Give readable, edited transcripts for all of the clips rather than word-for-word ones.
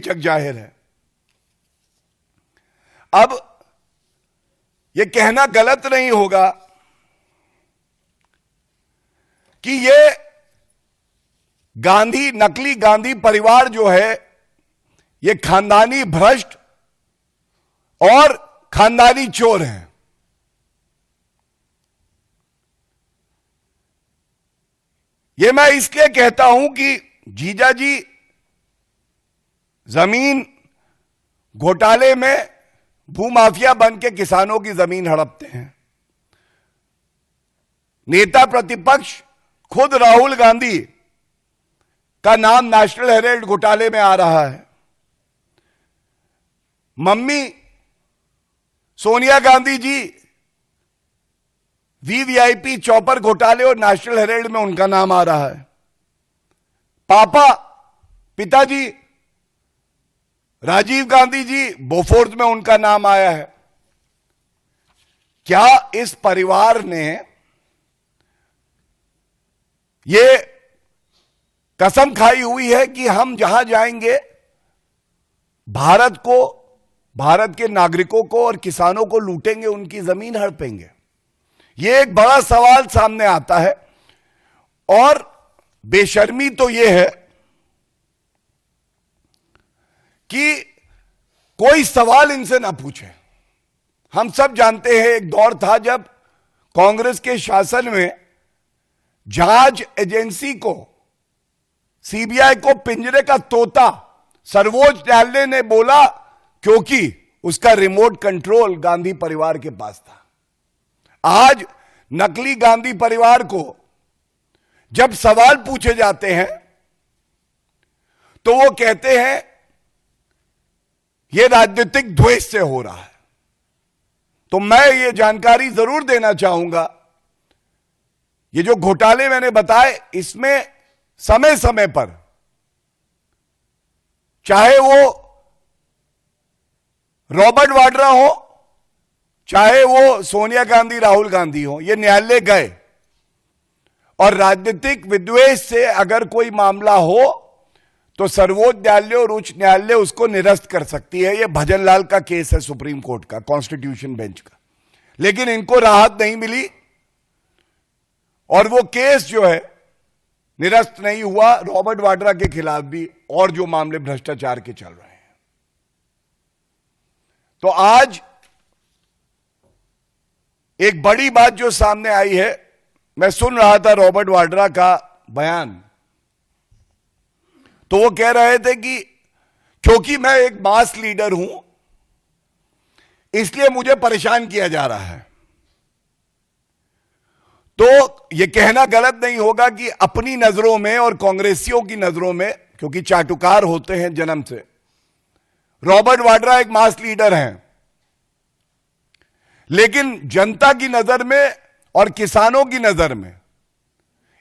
बेचक जाहिर है। अब यह कहना गलत नहीं होगा कि ये गांधी, नकली गांधी परिवार जो है, ये खानदानी भ्रष्ट और खानदानी चोर हैं। ये मैं इसलिए कहता हूं कि जीजाजी जमीन घोटाले में भूमाफिया बन के किसानों की जमीन हड़पते हैं। नेता प्रतिपक्ष खुद राहुल गांधी का नाम नेशनल हेराल्ड घोटाले में आ रहा है। Mummy Sonia Gandhi ji VVIP chopper घोटाले और नेशनल हेराल्ड में उनका नाम आ रहा है। पापा, पिताजी राजीव गांधी जी, बोफोर्स में उनका नाम आया है। क्या इस परिवार ने ये कसम खाई हुई है कि हम जहां जाएंगे भारत को, भारत के नागरिकों को और किसानों को लूटेंगे, उनकी जमीन हड़पेंगे? यह एक बड़ा सवाल सामने आता है। और बेशर्मी तो यह है कि कोई सवाल इनसे ना पूछे। हम सब जानते हैं एक दौर था जब कांग्रेस के शासन में जांच एजेंसी को, सीबीआई को पिंजरे का तोता सर्वोच्च न्यायालय ने बोला, क्योंकि उसका रिमोट कंट्रोल गांधी परिवार के पास था। आज नकली गांधी परिवार को जब सवाल पूछे जाते हैं तो वो कहते हैं यह राजनीतिक द्वेष से हो रहा है। तो मैं ये जानकारी जरूर देना चाहूंगा, ये जो घोटाले मैंने बताए, इसमें समय समय पर, चाहे वो रॉबर्ट वाड्रा हो, चाहे वो सोनिया गांधी, राहुल गांधी हो, ये न्यायालय गए और राजनीतिक विद्वेष से अगर कोई मामला हो तो सर्वोच्च न्यायालय और उच्च न्यायालय उसको निरस्त कर सकती है। यह भजनलाल का केस है, सुप्रीम कोर्ट का, कॉन्स्टिट्यूशन बेंच का। लेकिन इनको राहत नहीं मिली और वो केस जो है निरस्त नहीं हुआ, रॉबर्ट वाड्रा के खिलाफ भी और जो मामले भ्रष्टाचार के चल रहे हैं। तो आज एक बड़ी बात जो सामने आई है, मैं सुन रहा था रॉबर्ट वाड्रा का बयान, तो वो कह रहे थे कि क्योंकि मैं एक मास लीडर हूं इसलिए मुझे परेशान किया जा रहा है। तो यह कहना गलत नहीं होगा कि अपनी नजरों में और कांग्रेसियों की नजरों में, क्योंकि चाटुकार होते हैं जन्म से, रॉबर्ट वाड्रा एक मास लीडर हैं, लेकिन जनता की नजर में और किसानों की नजर में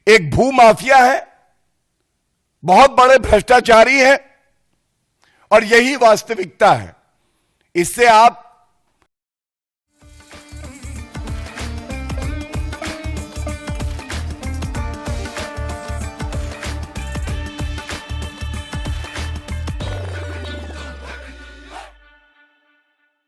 एक भूमाफिया है, बहुत बड़े भ्रष्टाचारी हैं और यही वास्तविकता है। इससे आप